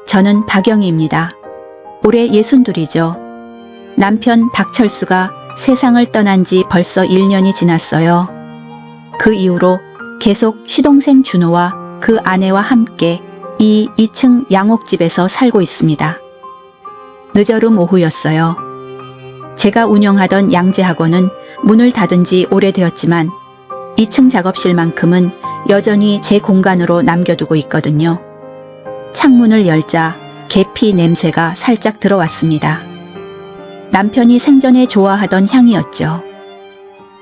저는 박영희입니다. 올해 62이죠. 남편 박철수가 세상을 떠난 지 벌써 1년이 지났어요. 그 이후로 계속 시동생 준호와 그 아내와 함께 이 2층 양옥집에서 살고 있습니다. 늦어름 오후였어요. 제가 운영하던 양재학원은 문을 닫은 지 오래되었지만 2층 작업실만큼은 여전히 제 공간으로 남겨두고 있거든요. 창문을 열자 계피 냄새가 살짝 들어왔습니다. 남편이 생전에 좋아하던 향이었죠.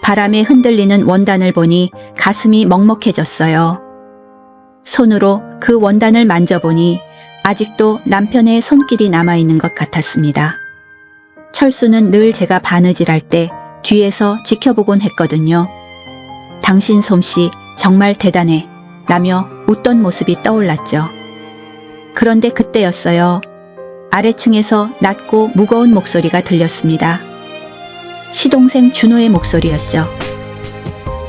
바람에 흔들리는 원단을 보니 가슴이 먹먹해졌어요. 손으로 그 원단을 만져보니 아직도 남편의 손길이 남아있는 것 같았습니다. 철수는 늘 제가 바느질할 때 뒤에서 지켜보곤 했거든요. 당신 솜씨 정말 대단해 라며 웃던 모습이 떠올랐죠. 그런데 그때였어요. 아래층에서 낮고 무거운 목소리가 들렸습니다. 시동생 준호의 목소리였죠.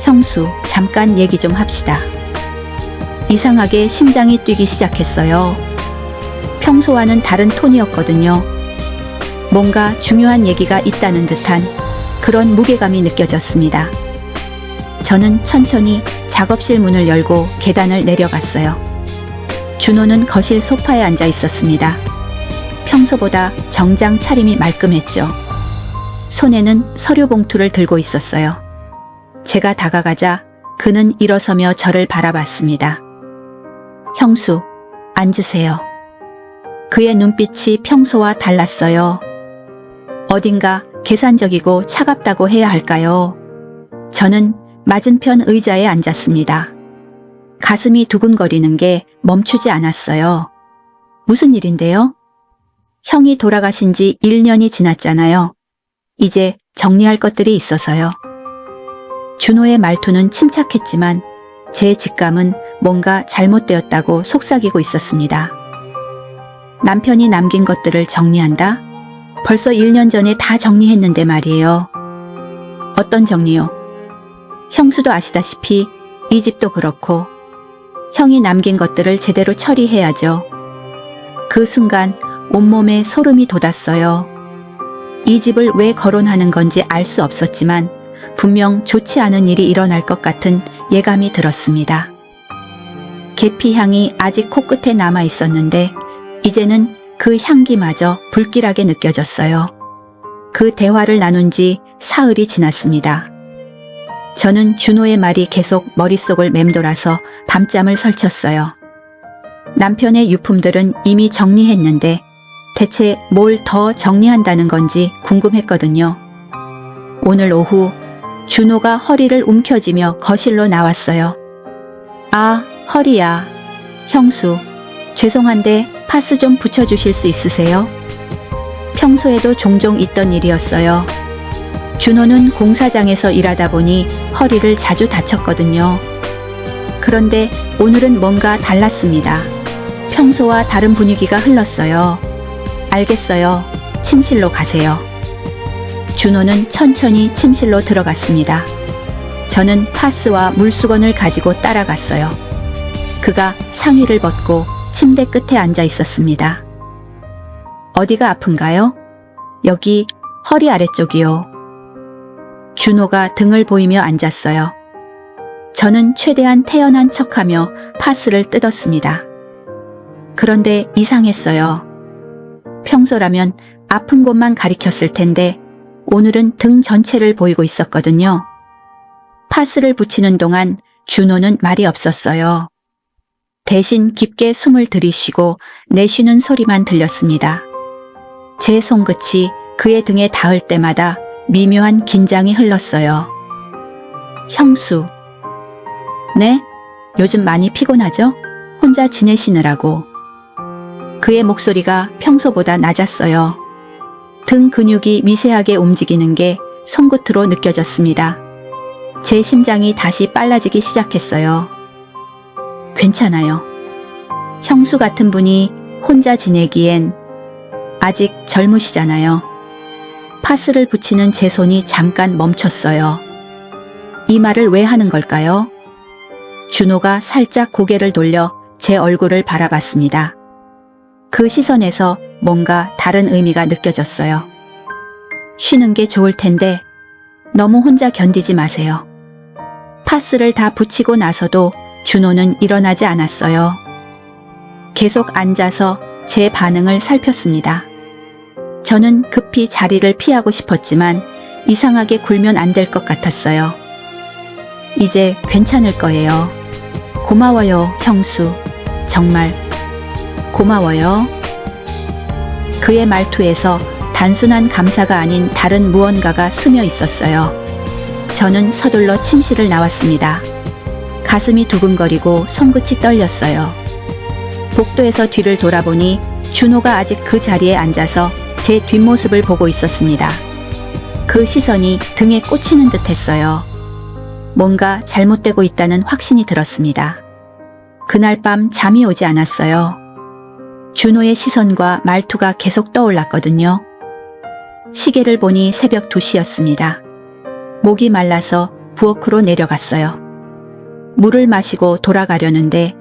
형수, 잠깐 얘기 좀 합시다. 이상하게 심장이 뛰기 시작했어요. 평소와는 다른 톤이었거든요. 뭔가 중요한 얘기가 있다는 듯한 그런 무게감이 느껴졌습니다. 저는 천천히 작업실 문을 열고 계단을 내려갔어요. 준호는 거실 소파에 앉아 있었습니다. 평소보다 정장 차림이 말끔했죠. 손에는 서류 봉투를 들고 있었어요. 제가 다가가자 그는 일어서며 저를 바라봤습니다. 형수, 앉으세요. 그의 눈빛이 평소와 달랐어요. 어딘가 계산적이고 차갑다고 해야 할까요? 저는 맞은편 의자에 앉았습니다. 가슴이 두근거리는 게 멈추지 않았어요. 무슨 일인데요? 형이 돌아가신 지 1년이 지났잖아요. 이제 정리할 것들이 있어서요. 준호의 말투는 침착했지만 제 직감은 뭔가 잘못되었다고 속삭이고 있었습니다. 남편이 남긴 것들을 정리한다? 벌써 1년 전에 다 정리했는데 말이에요. 어떤 정리요? 형수도 아시다시피 이 집도 그렇고 형이 남긴 것들을 제대로 처리해야죠. 그 순간 온몸에 소름이 돋았어요. 이 집을 왜 거론하는 건지 알 수 없었지만 분명 좋지 않은 일이 일어날 것 같은 예감이 들었습니다. 계피 향이 아직 코끝에 남아 있었는데 이제는 그 향기마저 불길하게 느껴졌어요. 그 대화를 나눈 지 사흘이 지났습니다. 저는 준호의 말이 계속 머릿속을 맴돌아서 밤잠을 설쳤어요. 남편의 유품들은 이미 정리했는데 대체 뭘 더 정리한다는 건지 궁금했거든요. 오늘 오후 준호가 허리를 움켜쥐며 거실로 나왔어요. 아, 허리야. 형수, 죄송한데 파스 좀 붙여주실 수 있으세요? 평소에도 종종 있던 일이었어요. 준호는 공사장에서 일하다 보니 허리를 자주 다쳤거든요. 그런데 오늘은 뭔가 달랐습니다. 평소와 다른 분위기가 흘렀어요. 알겠어요. 침실로 가세요. 준호는 천천히 침실로 들어갔습니다. 저는 파스와 물수건을 가지고 따라갔어요. 그가 상의를 벗고 침대 끝에 앉아 있었습니다. 어디가 아픈가요? 여기 허리 아래쪽이요. 준호가 등을 보이며 앉았어요. 저는 최대한 태연한 척하며 파스를 뜯었습니다. 그런데 이상했어요. 평소라면 아픈 곳만 가리켰을 텐데 오늘은 등 전체를 보이고 있었거든요. 파스를 붙이는 동안 준호는 말이 없었어요. 대신 깊게 숨을 들이쉬고 내쉬는 소리만 들렸습니다. 제 손끝이 그의 등에 닿을 때마다 미묘한 긴장이 흘렀어요. 형수. 네? 요즘 많이 피곤하죠? 혼자 지내시느라고. 그의 목소리가 평소보다 낮았어요. 등 근육이 미세하게 움직이는 게 손끝으로 느껴졌습니다. 제 심장이 다시 빨라지기 시작했어요. 괜찮아요. 형수 같은 분이 혼자 지내기엔 아직 젊으시잖아요. 파스를 붙이는 제 손이 잠깐 멈췄어요. 이 말을 왜 하는 걸까요? 준호가 살짝 고개를 돌려 제 얼굴을 바라봤습니다. 그 시선에서 뭔가 다른 의미가 느껴졌어요. 쉬는 게 좋을 텐데 너무 혼자 견디지 마세요. 파스를 다 붙이고 나서도 준호는 일어나지 않았어요. 계속 앉아서 제 반응을 살폈습니다. 저는 급히 자리를 피하고 싶었지만 이상하게 굴면 안 될 것 같았어요. 이제 괜찮을 거예요. 고마워요, 형수. 정말 고마워요. 그의 말투에서 단순한 감사가 아닌 다른 무언가가 스며 있었어요. 저는 서둘러 침실을 나왔습니다. 가슴이 두근거리고 손끝이 떨렸어요. 복도에서 뒤를 돌아보니 준호가 아직 그 자리에 앉아서 제 뒷모습을 보고 있었습니다. 그 시선이 등에 꽂히는 듯 했어요. 뭔가 잘못되고 있다는 확신이 들었습니다. 그날 밤 잠이 오지 않았어요. 준호의 시선과 말투가 계속 떠올랐거든요. 시계를 보니 새벽 2시였습니다. 목이 말라서 부엌으로 내려갔어요. 물을 마시고 돌아가려는데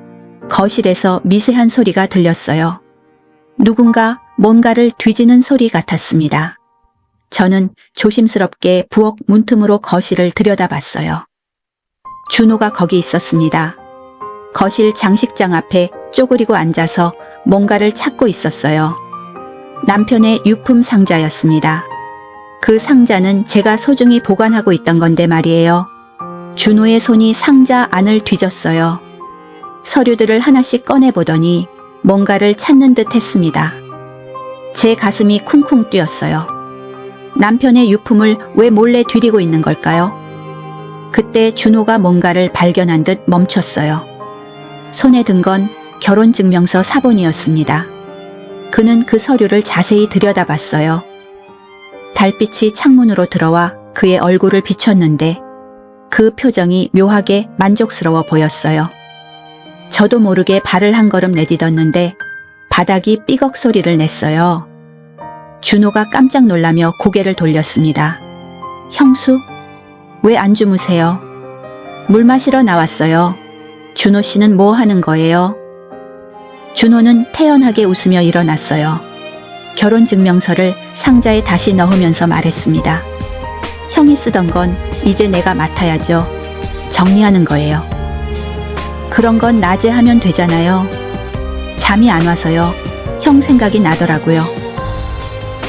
거실에서 미세한 소리가 들렸어요. 누군가 뭔가를 뒤지는 소리 같았습니다. 저는 조심스럽게 부엌 문틈으로 거실을 들여다봤어요. 준호가 거기 있었습니다. 거실 장식장 앞에 쪼그리고 앉아서 뭔가를 찾고 있었어요. 남편의 유품 상자였습니다. 그 상자는 제가 소중히 보관하고 있던 건데 말이에요. 준호의 손이 상자 안을 뒤졌어요. 서류들을 하나씩 꺼내보더니 뭔가를 찾는 듯 했습니다. 제 가슴이 쿵쿵 뛰었어요. 남편의 유품을 왜 몰래 뒤리고 있는 걸까요? 그때 준호가 뭔가를 발견한 듯 멈췄어요. 손에 든 건 결혼증명서 사본이었습니다. 그는 그 서류를 자세히 들여다봤어요. 달빛이 창문으로 들어와 그의 얼굴을 비췄는데 그 표정이 묘하게 만족스러워 보였어요. 저도 모르게 발을 한 걸음 내딛었는데 바닥이 삐걱 소리를 냈어요. 준호가 깜짝 놀라며 고개를 돌렸습니다. 형수? 왜 안 주무세요? 물 마시러 나왔어요. 준호 씨는 뭐 하는 거예요? 준호는 태연하게 웃으며 일어났어요. 결혼증명서를 상자에 다시 넣으면서 말했습니다. 형이 쓰던 건 이제 내가 맡아야죠. 정리하는 거예요. 그런 건 낮에 하면 되잖아요. 잠이 안 와서요. 형 생각이 나더라고요.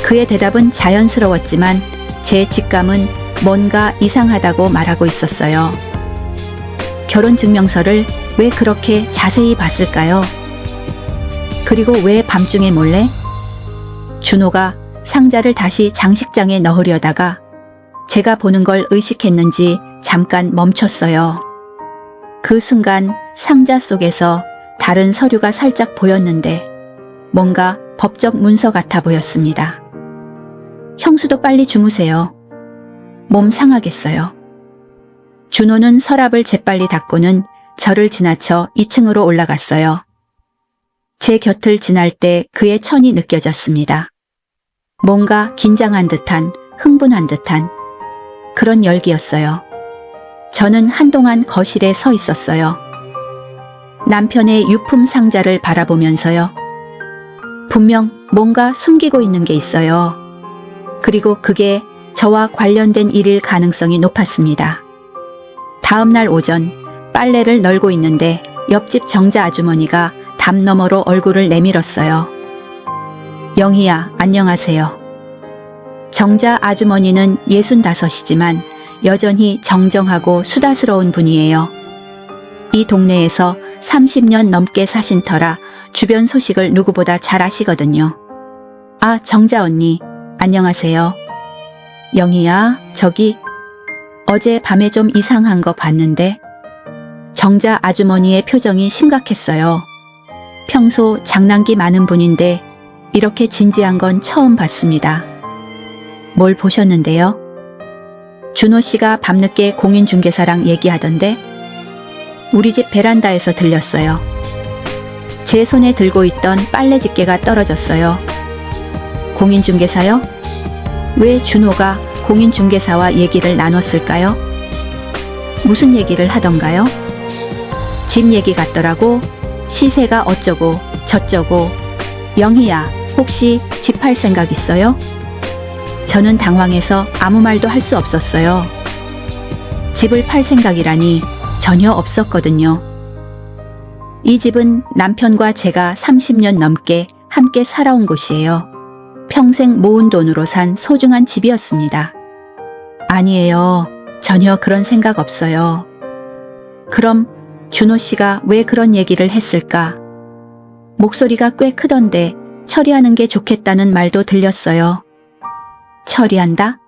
그의 대답은 자연스러웠지만 제 직감은 뭔가 이상하다고 말하고 있었어요. 결혼증명서를 왜 그렇게 자세히 봤을까요? 그리고 왜 밤중에 몰래? 준호가 상자를 다시 장식장에 넣으려다가 제가 보는 걸 의식했는지 잠깐 멈췄어요. 그 순간 상자 속에서 다른 서류가 살짝 보였는데 뭔가 법적 문서 같아 보였습니다. 형수도 빨리 주무세요. 몸 상하겠어요. 준호는 서랍을 재빨리 닫고는 저를 지나쳐 2층으로 올라갔어요. 제 곁을 지날 때 그의 천이 느껴졌습니다. 뭔가 긴장한 듯한, 흥분한 듯한 그런 열기였어요. 저는 한동안 거실에 서 있었어요. 남편의 유품 상자를 바라보면서요. 분명 뭔가 숨기고 있는 게 있어요. 그리고 그게 저와 관련된 일일 가능성이 높았습니다. 다음 날 오전 빨래를 널고 있는데 옆집 정자 아주머니가 담 너머로 얼굴을 내밀었어요. 영희야, 안녕하세요. 정자 아주머니는 65이지만 여전히 정정하고 수다스러운 분이에요. 이 동네에서 30년 넘게 사신 터라 주변 소식을 누구보다 잘 아시거든요. 아, 정자 언니, 안녕하세요. 영희야, 저기 어제 밤에 좀 이상한 거 봤는데. 정자 아주머니의 표정이 심각했어요. 평소 장난기 많은 분인데 이렇게 진지한 건 처음 봤습니다. 뭘 보셨는데요? 준호 씨가 밤늦게 공인중개사랑 얘기하던데 우리 집 베란다에서 들렸어요. 제 손에 들고 있던 빨래 집게가 떨어졌어요. 공인중개사요? 왜 준호가 공인중개사와 얘기를 나눴을까요? 무슨 얘기를 하던가요? 집 얘기 같더라고. 시세가 어쩌고 저쩌고. 영희야, 혹시 집 팔 생각 있어요? 저는 당황해서 아무 말도 할 수 없었어요. 집을 팔 생각이라니 전혀 없었거든요. 이 집은 남편과 제가 30년 넘게 함께 살아온 곳이에요. 평생 모은 돈으로 산 소중한 집이었습니다. 아니에요. 전혀 그런 생각 없어요. 그럼 준호 씨가 왜 그런 얘기를 했을까? 목소리가 꽤 크던데 처리하는 게 좋겠다는 말도 들렸어요. 처리한다?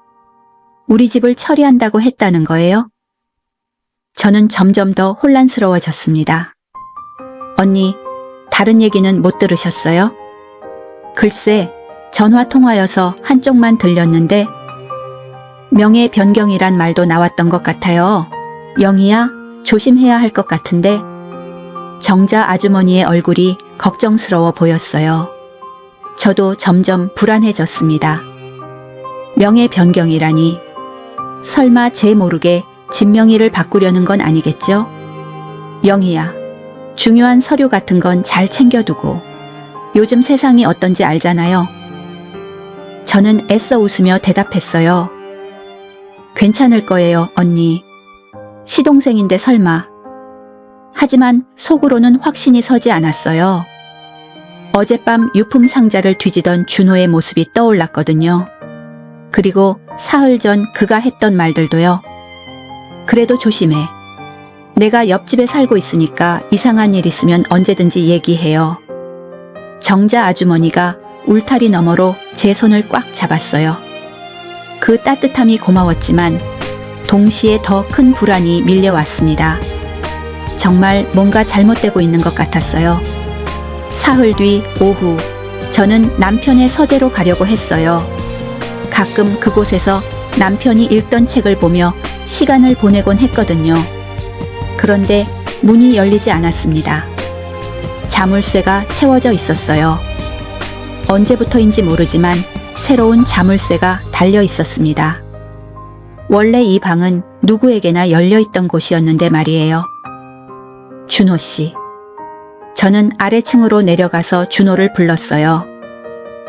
우리 집을 처리한다고 했다는 거예요? 저는 점점 더 혼란스러워졌습니다. 언니, 다른 얘기는 못 들으셨어요? 글쎄, 전화 통화여서 한쪽만 들렸는데 명예 변경이란 말도 나왔던 것 같아요. 영희야, 조심해야 할 것 같은데. 정자 아주머니의 얼굴이 걱정스러워 보였어요. 저도 점점 불안해졌습니다. 명예 변경이라니. 설마 제 모르게 집 명의를 바꾸려는 건 아니겠죠? 영희야, 중요한 서류 같은 건 잘 챙겨두고. 요즘 세상이 어떤지 알잖아요. 저는 애써 웃으며 대답했어요. 괜찮을 거예요, 언니. 시동생인데 설마. 하지만 속으로는 확신이 서지 않았어요. 어젯밤 유품 상자를 뒤지던 준호의 모습이 떠올랐거든요. 그리고 사흘 전 그가 했던 말들도요. 그래도 조심해. 내가 옆집에 살고 있으니까 이상한 일 있으면 언제든지 얘기해요. 정자 아주머니가 울타리 너머로 제 손을 꽉 잡았어요. 그 따뜻함이 고마웠지만 동시에 더 큰 불안이 밀려왔습니다. 정말 뭔가 잘못되고 있는 것 같았어요. 사흘 뒤 오후, 저는 남편의 서재로 가려고 했어요. 가끔 그곳에서 남편이 읽던 책을 보며 시간을 보내곤 했거든요. 그런데 문이 열리지 않았습니다. 자물쇠가 채워져 있었어요. 언제부터인지 모르지만 새로운 자물쇠가 달려 있었습니다. 원래 이 방은 누구에게나 열려있던 곳이었는데 말이에요. 준호 씨. 저는 아래층으로 내려가서 준호를 불렀어요.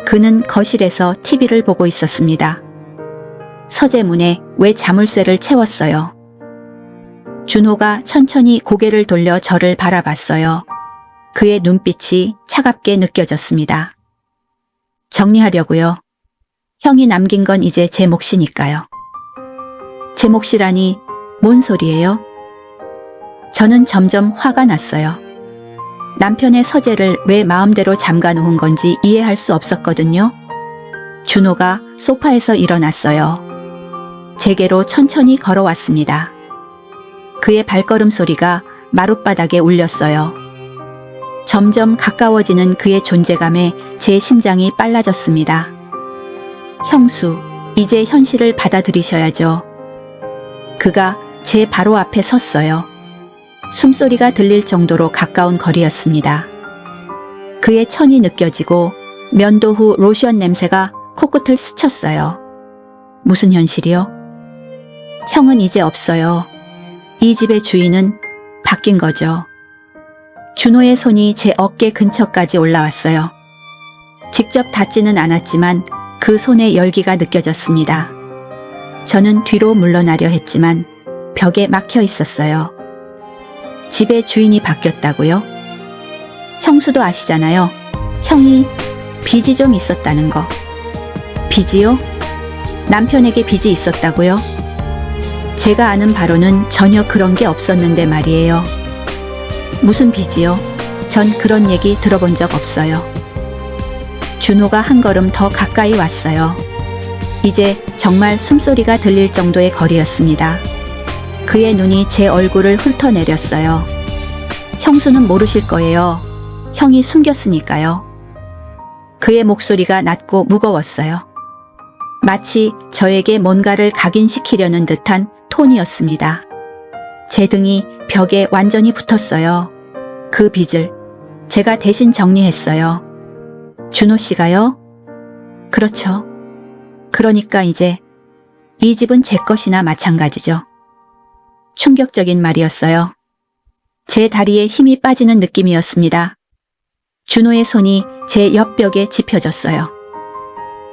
그는 거실에서 TV를 보고 있었습니다. 서재문에 왜 자물쇠를 채웠어요? 준호가 천천히 고개를 돌려 저를 바라봤어요. 그의 눈빛이 차갑게 느껴졌습니다. 정리하려고요. 형이 남긴 건 이제 제 몫이니까요. 제 몫이라니 뭔 소리예요? 저는 점점 화가 났어요. 남편의 서재를 왜 마음대로 잠가놓은 건지 이해할 수 없었거든요. 준호가 소파에서 일어났어요. 제게로 천천히 걸어왔습니다. 그의 발걸음 소리가 마룻바닥에 울렸어요. 점점 가까워지는 그의 존재감에 제 심장이 빨라졌습니다. 형수, 이제 현실을 받아들이셔야죠. 그가 제 바로 앞에 섰어요. 숨소리가 들릴 정도로 가까운 거리였습니다. 그의 천이 느껴지고 면도 후 로션 냄새가 코끝을 스쳤어요. 무슨 현실이요? 형은 이제 없어요. 이 집의 주인은 바뀐 거죠. 준호의 손이 제 어깨 근처까지 올라왔어요. 직접 닿지는 않았지만 그 손의 열기가 느껴졌습니다. 저는 뒤로 물러나려 했지만 벽에 막혀 있었어요. 집의 주인이 바뀌었다고요? 형수도 아시잖아요. 형이 빚이 좀 있었다는 거. 빚이요? 남편에게 빚이 있었다고요? 제가 아는 바로는 전혀 그런 게 없었는데 말이에요. 무슨 빚이요? 전 그런 얘기 들어본 적 없어요. 준호가 한 걸음 더 가까이 왔어요. 이제 정말 숨소리가 들릴 정도의 거리였습니다. 그의 눈이 제 얼굴을 훑어내렸어요. 형수는 모르실 거예요. 형이 숨겼으니까요. 그의 목소리가 낮고 무거웠어요. 마치 저에게 뭔가를 각인시키려는 듯한 톤이었습니다. 제 등이 벽에 완전히 붙었어요. 그 빚을 제가 대신 정리했어요. 준호 씨가요? 그렇죠. 그러니까 이제 이 집은 제 것이나 마찬가지죠. 충격적인 말이었어요. 제 다리에 힘이 빠지는 느낌이었습니다. 준호의 손이 제 옆벽에 짚혀졌어요.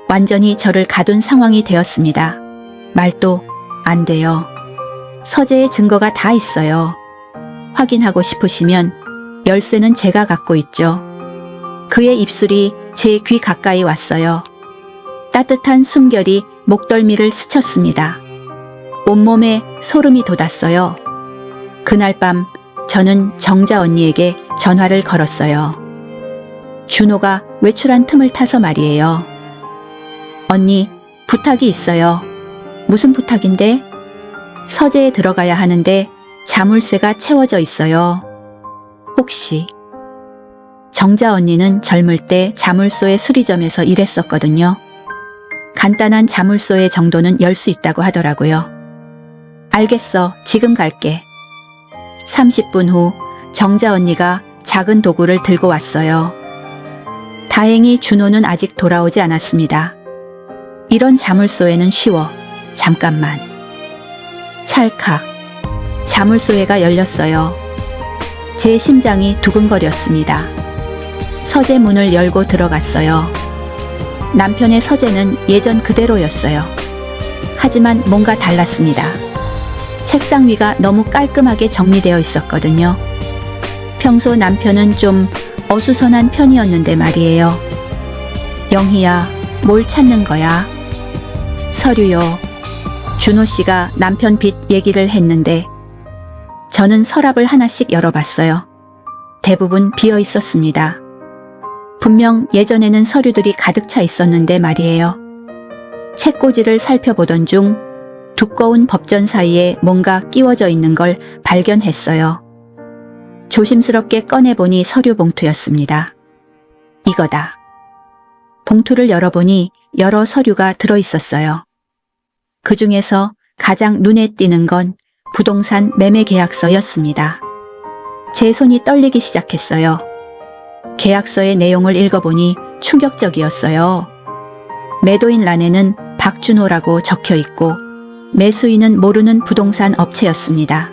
완전히 저를 가둔 상황이 되었습니다. 말도 안 돼요. 서재에 증거가 다 있어요. 확인하고 싶으시면 열쇠는 제가 갖고 있죠. 그의 입술이 제 귀 가까이 왔어요. 따뜻한 숨결이 목덜미를 스쳤습니다. 온몸에 소름이 돋았어요. 그날 밤 저는 정자 언니에게 전화를 걸었어요. 준호가 외출한 틈을 타서 말이에요. 언니, 부탁이 있어요. 무슨 부탁인데? 서재에 들어가야 하는데 자물쇠가 채워져 있어요. 혹시? 정자 언니는 젊을 때 자물쇠 수리점에서 일했었거든요. 간단한 자물쇠의 정도는 열 수 있다고 하더라고요. 알겠어, 지금 갈게. 30분 후 정자 언니가 작은 도구를 들고 왔어요. 다행히 준호는 아직 돌아오지 않았습니다. 이런 자물쇠는 쉬워. 잠깐만. 찰칵. 자물쇠가 열렸어요. 제 심장이 두근거렸습니다. 서재 문을 열고 들어갔어요. 남편의 서재는 예전 그대로였어요. 하지만 뭔가 달랐습니다. 책상 위가 너무 깔끔하게 정리되어 있었거든요. 평소 남편은 좀 어수선한 편이었는데 말이에요. 영희야, 뭘 찾는 거야? 서류요. 준호 씨가 남편 빚 얘기를 했는데 저는 서랍을 하나씩 열어봤어요. 대부분 비어 있었습니다. 분명 예전에는 서류들이 가득 차 있었는데 말이에요. 책꽂이를 살펴보던 중 두꺼운 법전 사이에 뭔가 끼워져 있는 걸 발견했어요. 조심스럽게 꺼내보니 서류 봉투였습니다. 이거다. 봉투를 열어보니 여러 서류가 들어있었어요. 그 중에서 가장 눈에 띄는 건 부동산 매매 계약서였습니다. 제 손이 떨리기 시작했어요. 계약서의 내용을 읽어보니 충격적이었어요. 매도인 란에는 박준호라고 적혀 있고 매수인은 모르는 부동산 업체였습니다.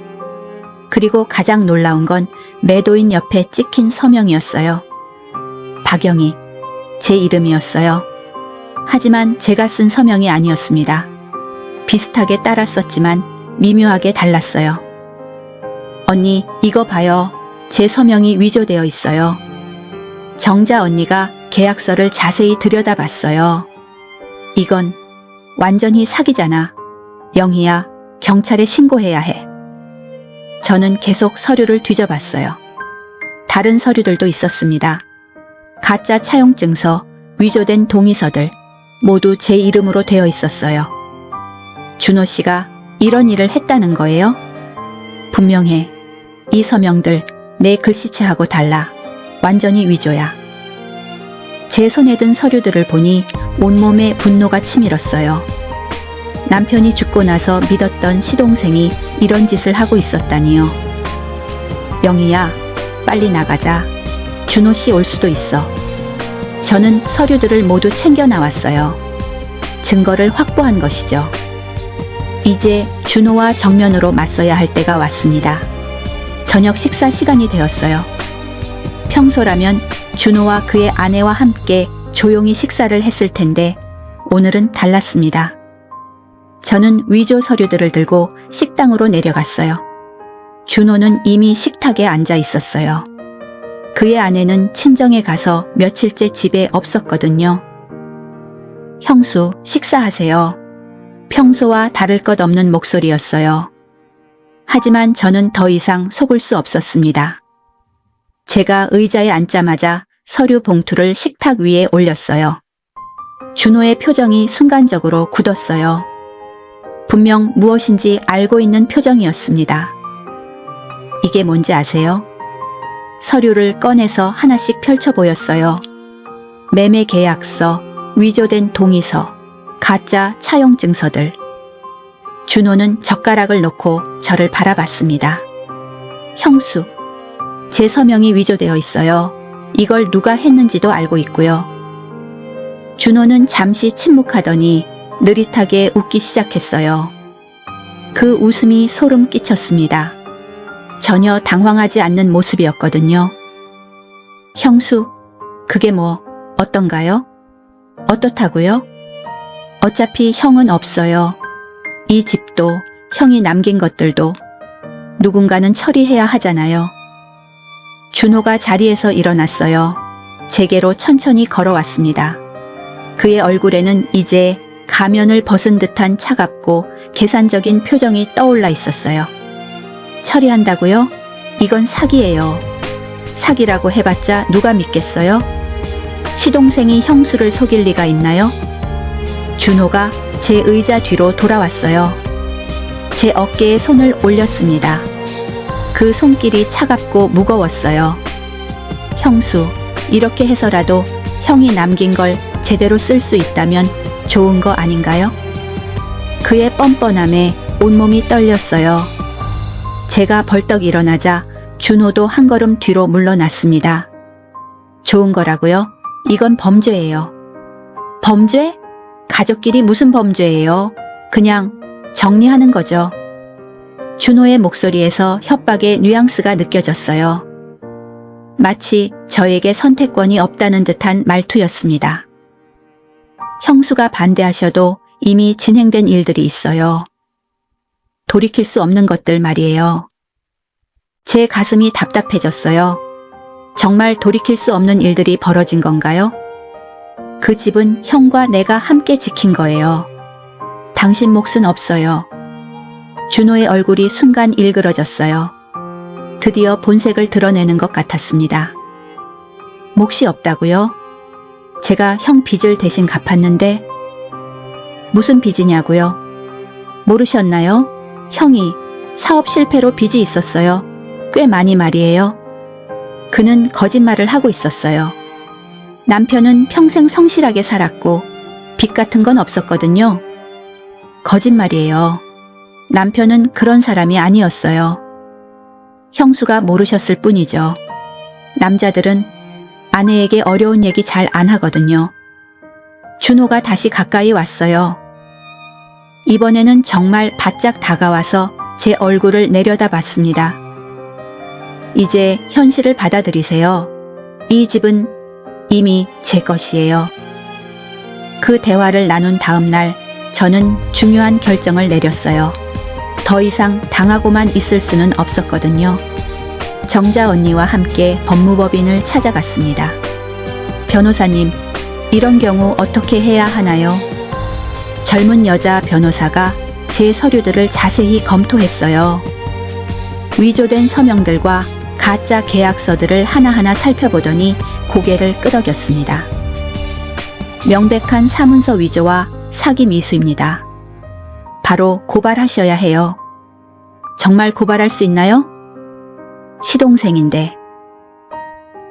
그리고 가장 놀라운 건 매도인 옆에 찍힌 서명이었어요. 박영희, 제 이름이었어요. 하지만 제가 쓴 서명이 아니었습니다. 비슷하게 따랐었지만 미묘하게 달랐어요. 언니, 이거 봐요. 제 서명이 위조되어 있어요. 정자 언니가 계약서를 자세히 들여다봤어요. 이건 완전히 사기잖아. 영희야, 경찰에 신고해야 해. 저는 계속 서류를 뒤져봤어요. 다른 서류들도 있었습니다. 가짜 차용증서, 위조된 동의서들, 모두 제 이름으로 되어 있었어요. 준호 씨가 이런 일을 했다는 거예요? 분명해. 이 서명들 내 글씨체하고 달라. 완전히 위조야. 제 손에 든 서류들을 보니 온몸에 분노가 치밀었어요. 남편이 죽고 나서 믿었던 시동생이 이런 짓을 하고 있었다니요. 영희야, 빨리 나가자. 준호 씨 올 수도 있어. 저는 서류들을 모두 챙겨 나왔어요. 증거를 확보한 것이죠. 이제 준호와 정면으로 맞서야 할 때가 왔습니다. 저녁 식사 시간이 되었어요. 평소라면 준호와 그의 아내와 함께 조용히 식사를 했을 텐데 오늘은 달랐습니다. 저는 위조 서류들을 들고 식당으로 내려갔어요. 준호는 이미 식탁에 앉아 있었어요. 그의 아내는 친정에 가서 며칠째 집에 없었거든요. 형수, 식사하세요. 평소와 다를 것 없는 목소리였어요. 하지만 저는 더 이상 속을 수 없었습니다. 제가 의자에 앉자마자 서류 봉투를 식탁 위에 올렸어요. 준호의 표정이 순간적으로 굳었어요. 분명 무엇인지 알고 있는 표정이었습니다. 이게 뭔지 아세요? 서류를 꺼내서 하나씩 펼쳐 보였어요. 매매 계약서, 위조된 동의서, 가짜 차용증서들. 준호는 젓가락을 놓고 저를 바라봤습니다. 형수, 제 서명이 위조되어 있어요. 이걸 누가 했는지도 알고 있고요. 준호는 잠시 침묵하더니 느릿하게 웃기 시작했어요. 그 웃음이 소름 끼쳤습니다. 전혀 당황하지 않는 모습이었거든요. 형수, 그게 뭐, 어떤가요? 어떻다고요? 어차피 형은 없어요. 이 집도, 형이 남긴 것들도 누군가는 처리해야 하잖아요. 준호가 자리에서 일어났어요. 제게로 천천히 걸어왔습니다. 그의 얼굴에는 이제 가면을 벗은 듯한 차갑고 계산적인 표정이 떠올라 있었어요. 처리한다고요? 이건 사기예요. 사기라고 해봤자 누가 믿겠어요? 시동생이 형수를 속일 리가 있나요? 준호가 제 의자 뒤로 돌아왔어요. 제 어깨에 손을 올렸습니다. 그 손길이 차갑고 무거웠어요. 형수, 이렇게 해서라도 형이 남긴 걸 제대로 쓸 수 있다면 좋은 거 아닌가요? 그의 뻔뻔함에 온몸이 떨렸어요. 제가 벌떡 일어나자 준호도 한 걸음 뒤로 물러났습니다. 좋은 거라고요? 이건 범죄예요. 범죄? 가족끼리 무슨 범죄예요? 그냥 정리하는 거죠. 준호의 목소리에서 협박의 뉘앙스가 느껴졌어요. 마치 저에게 선택권이 없다는 듯한 말투였습니다. 형수가 반대하셔도 이미 진행된 일들이 있어요. 돌이킬 수 없는 것들 말이에요. 제 가슴이 답답해졌어요. 정말 돌이킬 수 없는 일들이 벌어진 건가요? 그 집은 형과 내가 함께 지킨 거예요. 당신 몫은 없어요. 준호의 얼굴이 순간 일그러졌어요. 드디어 본색을 드러내는 것 같았습니다. 몫이 없다고요? 제가 형 빚을 대신 갚았는데 무슨 빚이냐고요? 모르셨나요? 형이 사업 실패로 빚이 있었어요. 꽤 많이 말이에요. 그는 거짓말을 하고 있었어요. 남편은 평생 성실하게 살았고 빚 같은 건 없었거든요. 거짓말이에요. 남편은 그런 사람이 아니었어요. 형수가 모르셨을 뿐이죠. 남자들은 아내에게 어려운 얘기 잘 안 하거든요. 준호가 다시 가까이 왔어요. 이번에는 정말 바짝 다가와서 제 얼굴을 내려다봤습니다. 이제 현실을 받아들이세요. 이 집은 이미 제 것이에요. 그 대화를 나눈 다음 날 저는 중요한 결정을 내렸어요. 더 이상 당하고만 있을 수는 없었거든요. 정자 언니와 함께 법무법인을 찾아갔습니다. 변호사님, 이런 경우 어떻게 해야 하나요? 젊은 여자 변호사가 제 서류들을 자세히 검토했어요. 위조된 서명들과 가짜 계약서들을 하나하나 살펴보더니 고개를 끄덕였습니다. 명백한 사문서 위조와 사기 미수입니다. 바로 고발하셔야 해요. 정말 고발할 수 있나요? 시동생인데.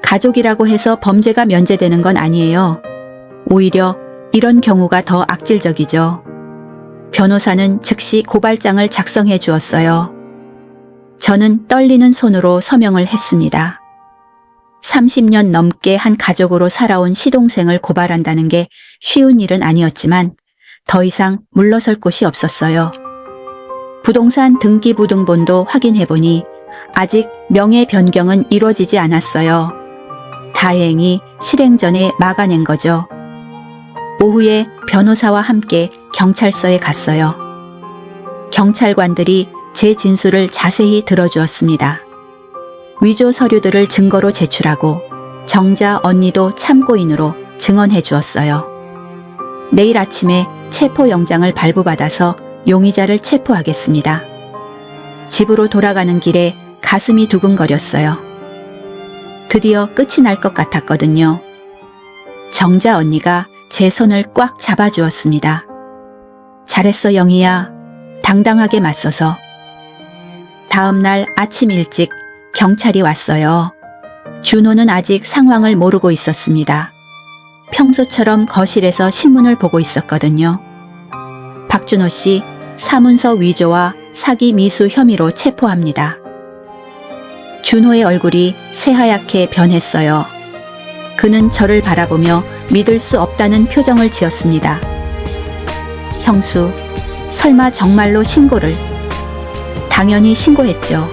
가족이라고 해서 범죄가 면제되는 건 아니에요. 오히려 이런 경우가 더 악질적이죠. 변호사는 즉시 고발장을 작성해 주었어요. 저는 떨리는 손으로 서명을 했습니다. 30년 넘게 한 가족으로 살아온 시동생을 고발한다는 게 쉬운 일은 아니었지만 더 이상 물러설 곳이 없었어요. 부동산 등기부등본도 확인해보니 아직 명예 변경은 이루어지지 않았어요. 다행히 실행 전에 막아낸 거죠. 오후에 변호사와 함께 경찰서에 갔어요. 경찰관들이 제 진술을 자세히 들어주었습니다. 위조 서류들을 증거로 제출하고 정자 언니도 참고인으로 증언해 주었어요. 내일 아침에 체포영장을 발부받아서 용의자를 체포하겠습니다. 집으로 돌아가는 길에 가슴이 두근거렸어요. 드디어 끝이 날 것 같았거든요. 정자 언니가 제 손을 꽉 잡아주었습니다. 잘했어 영희야. 당당하게 맞서서. 다음 날 아침 일찍 경찰이 왔어요. 준호는 아직 상황을 모르고 있었습니다. 평소처럼 거실에서 신문을 보고 있었거든요. 박준호 씨, 사문서 위조와 사기 미수 혐의로 체포합니다. 준호의 얼굴이 새하얗게 변했어요. 그는 저를 바라보며 믿을 수 없다는 표정을 지었습니다. 형수, 설마 정말로 신고를? 당연히 신고했죠.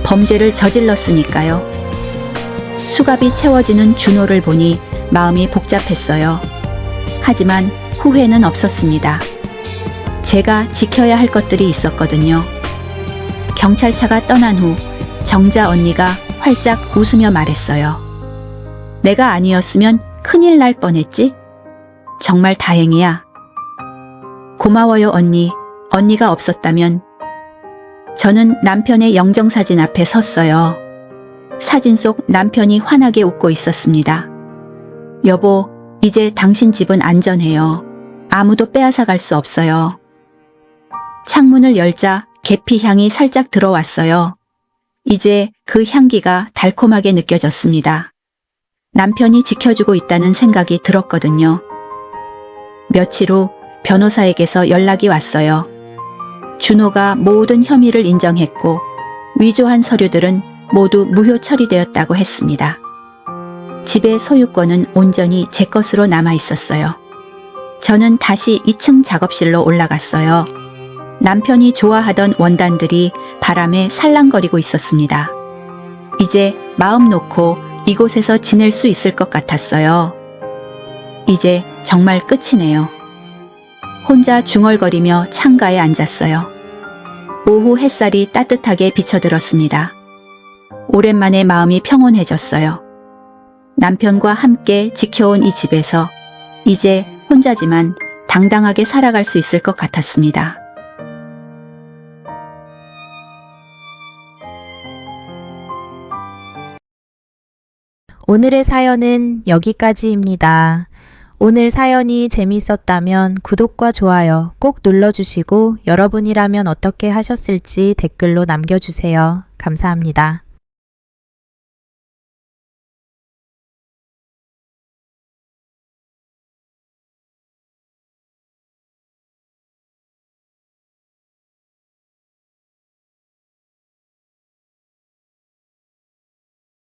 범죄를 저질렀으니까요. 수갑이 채워지는 준호를 보니 마음이 복잡했어요. 하지만 후회는 없었습니다. 제가 지켜야 할 것들이 있었거든요. 경찰차가 떠난 후 정자 언니가 활짝 웃으며 말했어요. 내가 아니었으면 큰일 날 뻔했지? 정말 다행이야. 고마워요, 언니. 언니가 없었다면. 저는 남편의 영정사진 앞에 섰어요. 사진 속 남편이 환하게 웃고 있었습니다. 여보, 이제 당신 집은 안전해요. 아무도 빼앗아 갈 수 없어요. 창문을 열자 계피 향이 살짝 들어왔어요. 이제 그 향기가 달콤하게 느껴졌습니다. 남편이 지켜주고 있다는 생각이 들었거든요. 며칠 후 변호사에게서 연락이 왔어요. 준호가 모든 혐의를 인정했고 위조한 서류들은 모두 무효 처리되었다고 했습니다. 집의 소유권은 온전히 제 것으로 남아 있었어요. 저는 다시 2층 작업실로 올라갔어요. 남편이 좋아하던 원단들이 바람에 살랑거리고 있었습니다. 이제 마음 놓고 이곳에서 지낼 수 있을 것 같았어요. 이제 정말 끝이네요. 혼자 중얼거리며 창가에 앉았어요. 오후 햇살이 따뜻하게 비쳐들었습니다. 오랜만에 마음이 평온해졌어요. 남편과 함께 지켜온 이 집에서 이제 혼자지만 당당하게 살아갈 수 있을 것 같았습니다. 오늘의 사연은 여기까지입니다. 오늘 사연이 재미있었다면 구독과 좋아요 꼭 눌러주시고 여러분이라면 어떻게 하셨을지 댓글로 남겨주세요. 감사합니다.